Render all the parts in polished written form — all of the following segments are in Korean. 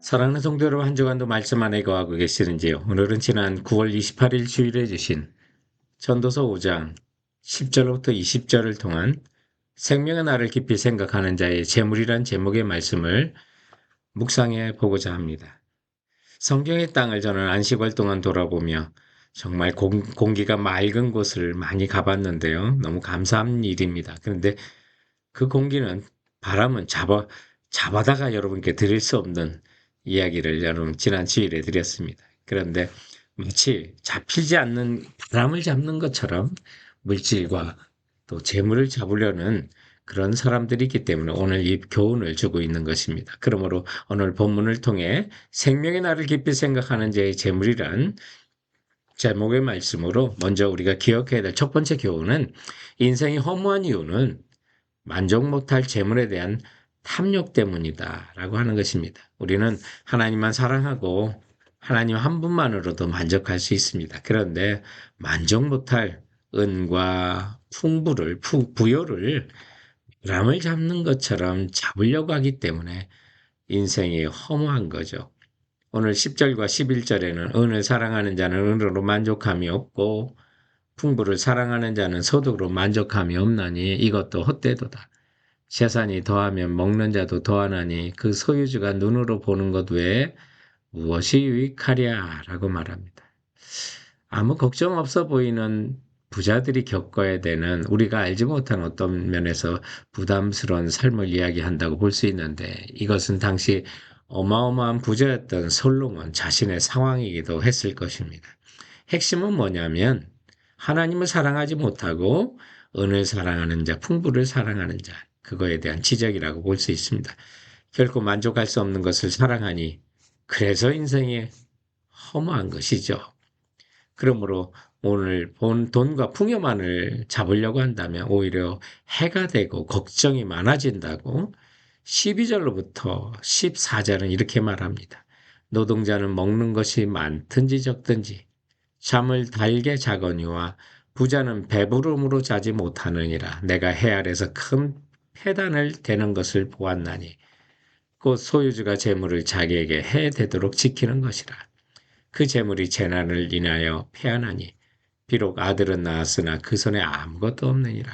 사랑하는 성도 여러분, 한 주간도 말씀 안에 거하고 계시는지요? 오늘은 지난 9월 28일 주일에 주신 전도서 5장 10절부터 20절을 통한 생명의 날을 깊이 생각하는 자의 재물이란 제목의 말씀을 묵상해 보고자 합니다. 성경의 땅을 저는 안식월 동안 돌아보며 정말 공기가 맑은 곳을 많이 가봤는데요. 너무 감사한 일입니다. 그런데 그 공기는 바람은 잡아다가 여러분께 드릴 수 없는 이야기를 여러분 지난 주일에 드렸습니다. 그런데 마치 잡히지 않는 바람을 잡는 것처럼 물질과 또 재물을 잡으려는 그런 사람들이 있기 때문에 오늘 이 교훈을 주고 있는 것입니다. 그러므로 오늘 본문을 통해 생명의 날을 깊이 생각하는 자의 재물이란 제목의 말씀으로 먼저 우리가 기억해야 될 첫 번째 교훈은 인생이 허무한 이유는 만족 못할 재물에 대한 탐욕 때문이다라고 하는 것입니다. 우리는 하나님만 사랑하고 하나님 한 분만으로도 만족할 수 있습니다. 그런데 만족 못할 은과 부여를 ram을 잡는 것처럼 잡으려고 하기 때문에 인생이 허무한 거죠. 오늘 10절과 11절에는 은을 사랑하는 자는 은으로 만족함이 없고 풍부를 사랑하는 자는 소득으로 만족함이 없나니 이것도 헛되도다. 재산이 더하면 먹는 자도 더하나니 그 소유주가 눈으로 보는 것 외에 무엇이 유익하랴 라고 말합니다. 아무 걱정 없어 보이는 부자들이 겪어야 되는 우리가 알지 못한 어떤 면에서 부담스러운 삶을 이야기한다고 볼 수 있는데 이것은 당시 어마어마한 부자였던 솔로몬 자신의 상황이기도 했을 것입니다. 핵심은 뭐냐면 하나님을 사랑하지 못하고 은을 사랑하는 자, 풍부를 사랑하는 자, 그거에 대한 지적이라고 볼 수 있습니다. 결코 만족할 수 없는 것을 사랑하니 그래서 인생이 허무한 것이죠. 그러므로 오늘 본 돈과 풍요만을 잡으려고 한다면 오히려 해가 되고 걱정이 많아진다고 12절로부터 14절은 이렇게 말합니다. 노동자는 먹는 것이 많든지 적든지 잠을 달게 자거니와 부자는 배부름으로 자지 못하느니라. 내가 해 아래서 큰 폐단을 대는 것을 보았나니 곧 소유주가 재물을 자기에게 해 되도록 지키는 것이라. 그 재물이 재난을 인하여 패하나니 비록 아들은 낳았으나 그 손에 아무것도 없느니라.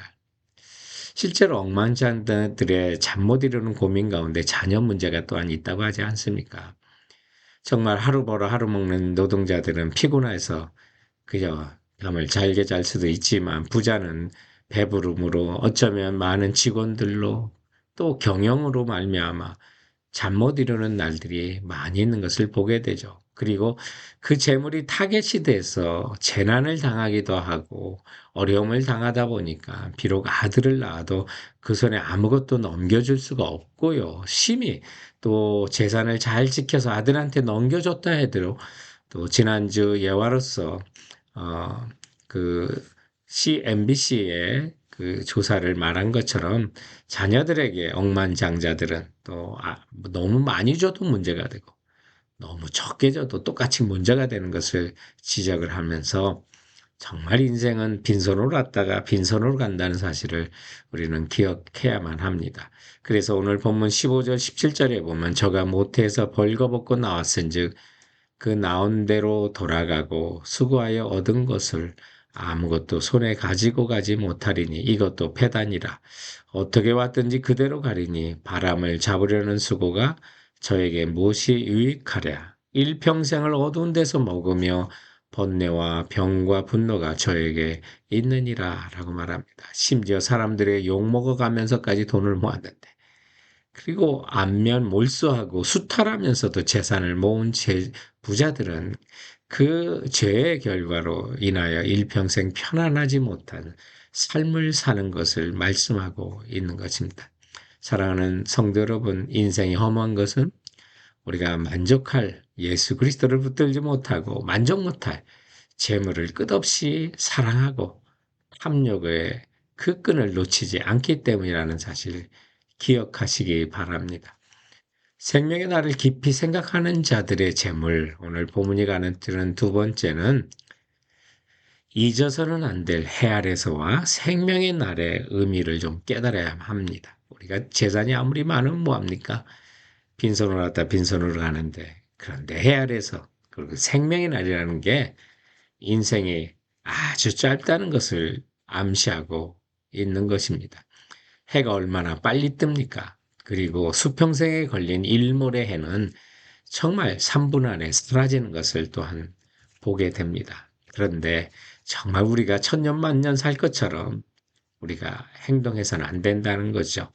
실제로 억만장들의 잠 못 이루는 고민 가운데 자녀 문제가 또한 있다고 하지 않습니까? 정말 하루 벌어 하루 먹는 노동자들은 피곤해서 그저 잠을 잘게 잘 수도 있지만 부자는 배부름으로 어쩌면 많은 직원들로 또 경영으로 말미암아 잠 못 이루는 날들이 많이 있는 것을 보게 되죠. 그리고 그 재물이 타겟이 돼서 재난을 당하기도 하고 어려움을 당하다 보니까 비록 아들을 낳아도 그 손에 아무것도 넘겨줄 수가 없고요. 심히 또 재산을 잘 지켜서 아들한테 넘겨줬다 해도 또 지난주 예화로서 어, 그 MBC의 그 조사를 말한 것처럼 자녀들에게 억만장자들은 또 너무 많이 줘도 문제가 되고 너무 적게 줘도 똑같이 문제가 되는 것을 지적을 하면서 정말 인생은 빈손으로 왔다가 빈손으로 간다는 사실을 우리는 기억해야만 합니다. 그래서 오늘 본문 15절, 17절에 보면 저가 모태에서 벌거벗고 나왔은즉 그 나온 대로 돌아가고 수고하여 얻은 것을 아무것도 손에 가지고 가지 못하리니 이것도 패단이라. 어떻게 왔든지 그대로 가리니 바람을 잡으려는 수고가 저에게 무엇이 유익하랴. 일평생을 어두운 데서 먹으며 번뇌와 병과 분노가 저에게 있느니라 라고 말합니다. 심지어 사람들의 욕먹어가면서까지 돈을 모았는데 그리고 안면 몰수하고 수탈하면서도 재산을 모은 부자들은 그 죄의 결과로 인하여 일평생 편안하지 못한 삶을 사는 것을 말씀하고 있는 것입니다. 사랑하는 성도 여러분, 인생이 험한 것은 우리가 만족할 예수 그리스도를 붙들지 못하고 만족 못할 재물을 끝없이 사랑하고 탐욕의 그 끈을 놓치지 않기 때문이라는 사실 기억하시기 바랍니다. 생명의 날을 깊이 생각하는 자들의 재물, 오늘 본문이 가는 드는 두 번째는 잊어서는 안 될 해 아래서와 생명의 날의 의미를 좀 깨달아야 합니다. 우리가 재산이 아무리 많으면 뭐합니까? 빈손으로 왔다 빈손으로 가는데, 그런데 해 아래서, 그리고 생명의 날이라는 게 인생이 아주 짧다는 것을 암시하고 있는 것입니다. 해가 얼마나 빨리 뜹니까? 그리고 수평생에 걸린 일몰의 해는 정말 3분 안에 사라지는 것을 또한 보게 됩니다. 그런데 정말 우리가 천년 만년 살 것처럼 우리가 행동해서는 안 된다는 거죠.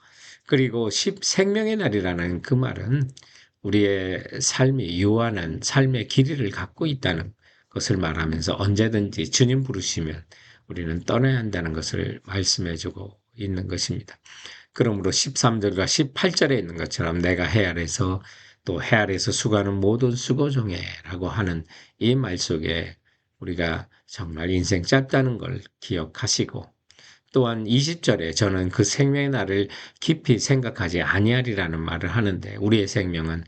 그리고 생명의 날이라는 그 말은 우리의 삶이 유한한 삶의 길이를 갖고 있다는 것을 말하면서 언제든지 주님 부르시면 우리는 떠나야 한다는 것을 말씀해주고 있는 것입니다. 그러므로 13절과 18절에 있는 것처럼 내가 해 아래서 또 해 아래서 수고하는 모든 수고중에라고 하는 이 말 속에 우리가 정말 인생 짧다는 걸 기억하시고, 또한 20절에 저는 그 생명의 날을 깊이 생각하지 아니하리라는 말을 하는데, 우리의 생명은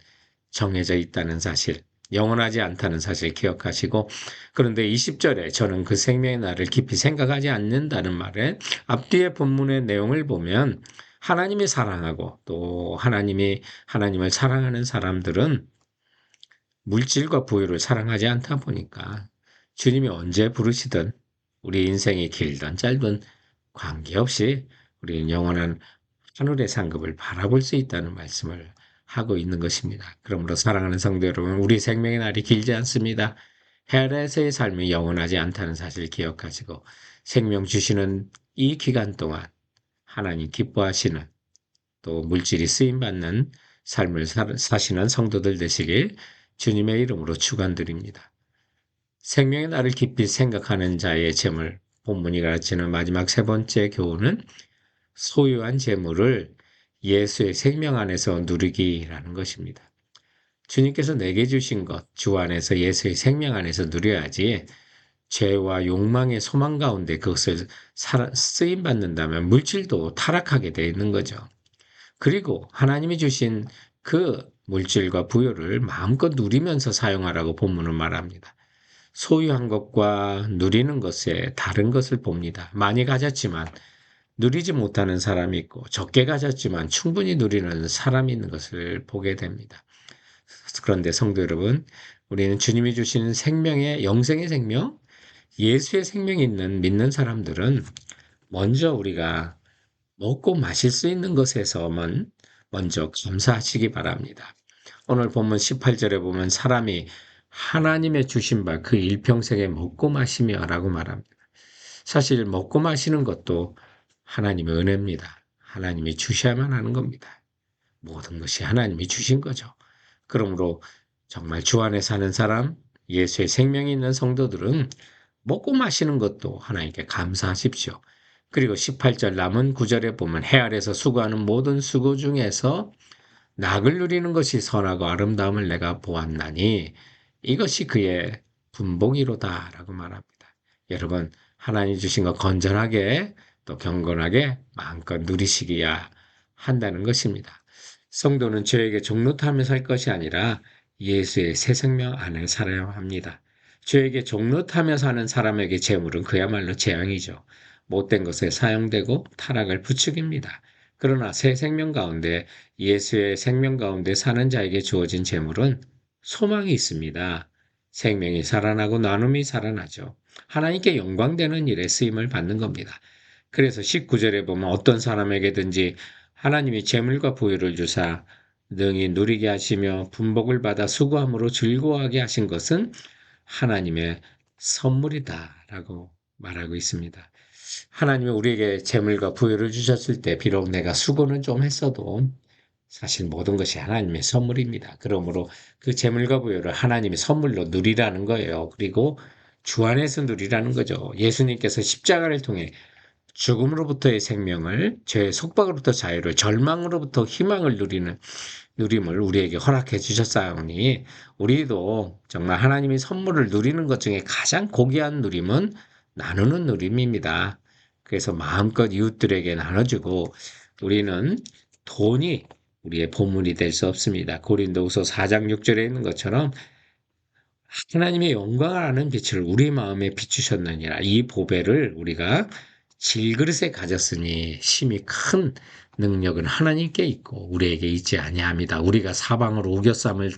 정해져 있다는 사실, 영원하지 않다는 사실 기억하시고, 그런데 20절에 저는 그 생명의 날을 깊이 생각하지 않는다는 말에 앞뒤의 본문의 내용을 보면 하나님이 사랑하고 또 하나님을 사랑하는 사람들은 물질과 부유를 사랑하지 않다 보니까 주님이 언제 부르시든 우리 인생이 길든 짧든 관계없이 우리는 영원한 하늘의 상급을 바라볼 수 있다는 말씀을 하고 있는 것입니다. 그러므로 사랑하는 성도 여러분, 우리 생명의 날이 길지 않습니다. 헬에서의 삶이 영원하지 않다는 사실을 기억하시고 생명 주시는 이 기간 동안 하나님 기뻐하시는, 또 물질이 쓰임받는 삶을 사시는 성도들 되시길 주님의 이름으로 축원드립니다. 생명의 날을 깊이 생각하는 자의 재물, 본문이 가르치는 마지막 세 번째 교훈은 소유한 재물을 예수의 생명 안에서 누리기라는 것입니다. 주님께서 내게 주신 것, 주 안에서 예수의 생명 안에서 누려야지 죄와 욕망의 소망 가운데 그것을 쓰임받는다면 물질도 타락하게 되어 있는 거죠. 그리고 하나님이 주신 그 물질과 부여를 마음껏 누리면서 사용하라고 본문은 말합니다. 소유한 것과 누리는 것에 다른 것을 봅니다. 많이 가졌지만 누리지 못하는 사람이 있고 적게 가졌지만 충분히 누리는 사람이 있는 것을 보게 됩니다. 그런데 성도 여러분, 우리는 주님이 주시는 생명의 영생의 생명, 예수의 생명이 있는 믿는 사람들은 먼저 우리가 먹고 마실 수 있는 것에서만 먼저 감사하시기 바랍니다. 오늘 본문 18절에 보면 사람이 하나님의 주신 바 그 일평생에 먹고 마시며 라고 말합니다. 사실 먹고 마시는 것도 하나님의 은혜입니다. 하나님이 주셔야만 하는 겁니다. 모든 것이 하나님이 주신 거죠. 그러므로 정말 주 안에 사는 사람, 예수의 생명이 있는 성도들은 먹고 마시는 것도 하나님께 감사하십시오. 그리고 18절 남은 9절에 보면 해 아래서 수고하는 모든 수고 중에서 낙을 누리는 것이 선하고 아름다움을 내가 보았나니 이것이 그의 분봉이로다라고 말합니다. 여러분, 하나님 주신 것 건전하게 또 경건하게 마음껏 누리시기야 한다는 것입니다. 성도는 죄에게 종노타하며 살 것이 아니라 예수의 새 생명 안에 살아야 합니다. 죄에게 종노타하며 사는 사람에게 재물은 그야말로 재앙이죠. 못된 것에 사용되고 타락을 부추깁니다. 그러나 새 생명 가운데, 예수의 생명 가운데 사는 자에게 주어진 재물은 소망이 있습니다. 생명이 살아나고 나눔이 살아나죠. 하나님께 영광되는 일에 쓰임을 받는 겁니다. 그래서 19절에 보면 어떤 사람에게든지 하나님이 재물과 부유를 주사 능히 누리게 하시며 분복을 받아 수고함으로 즐거워하게 하신 것은 하나님의 선물이다라고 말하고 있습니다. 하나님이 우리에게 재물과 부유를 주셨을 때 비록 내가 수고는 좀 했어도 사실 모든 것이 하나님의 선물입니다. 그러므로 그 재물과 부유를 하나님의 선물로 누리라는 거예요. 그리고 주 안에서 누리라는 거죠. 예수님께서 십자가를 통해 죽음으로부터의 생명을, 죄의 속박으로부터 자유를, 절망으로부터 희망을 누림을 우리에게 허락해 주셨사오니 우리도 정말 하나님의 선물을 누리는 것 중에 가장 고귀한 누림은 나누는 누림입니다. 그래서 마음껏 이웃들에게 나눠주고, 우리는 돈이 우리의 보물이 될 수 없습니다. 고린도후서 4장 6절에 있는 것처럼 하나님의 영광을 아는 빛을 우리 마음에 비추셨느니라. 이 보배를 우리가 질그릇에 가졌으니 심히 큰 능력은 하나님께 있고 우리에게 있지 아니함이다. 우리가 사방으로 우겨쌈을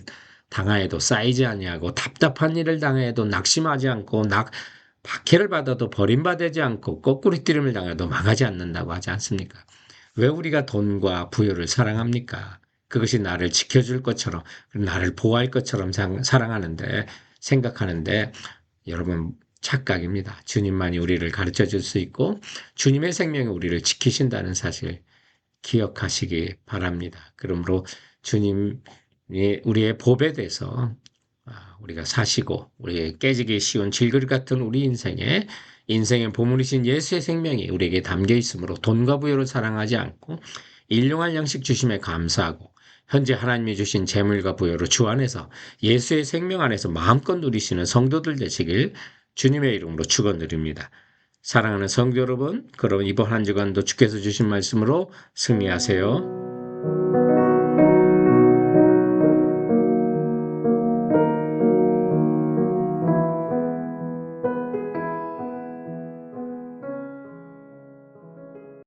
당하여도 쌓이지 아니하고 답답한 일을 당하여도 낙심하지 않고 박해를 받아도 버림받지 않고 거꾸리뜨림을 당해도 망하지 않는다고 하지 않습니까? 왜 우리가 돈과 부여를 사랑합니까? 그것이 나를 지켜줄 것처럼, 나를 보호할 것처럼 사랑하는데, 생각하는데, 여러분, 착각입니다. 주님만이 우리를 가르쳐 줄 수 있고, 주님의 생명이 우리를 지키신다는 사실 기억하시기 바랍니다. 그러므로 주님이 우리의 복에 대해서 우리가 사시고, 우리의 깨지기 쉬운 질그릇 같은 우리 인생의 보물이신 예수의 생명이 우리에게 담겨 있으므로 돈과 부여를 사랑하지 않고 일용할 양식 주심에 감사하고 현재 하나님이 주신 재물과 부여로 주 안에서 예수의 생명 안에서 마음껏 누리시는 성도들 되시길 주님의 이름으로 축원드립니다. 사랑하는 성도 여러분, 그럼 이번 한 주간도 주께서 주신 말씀으로 승리하세요.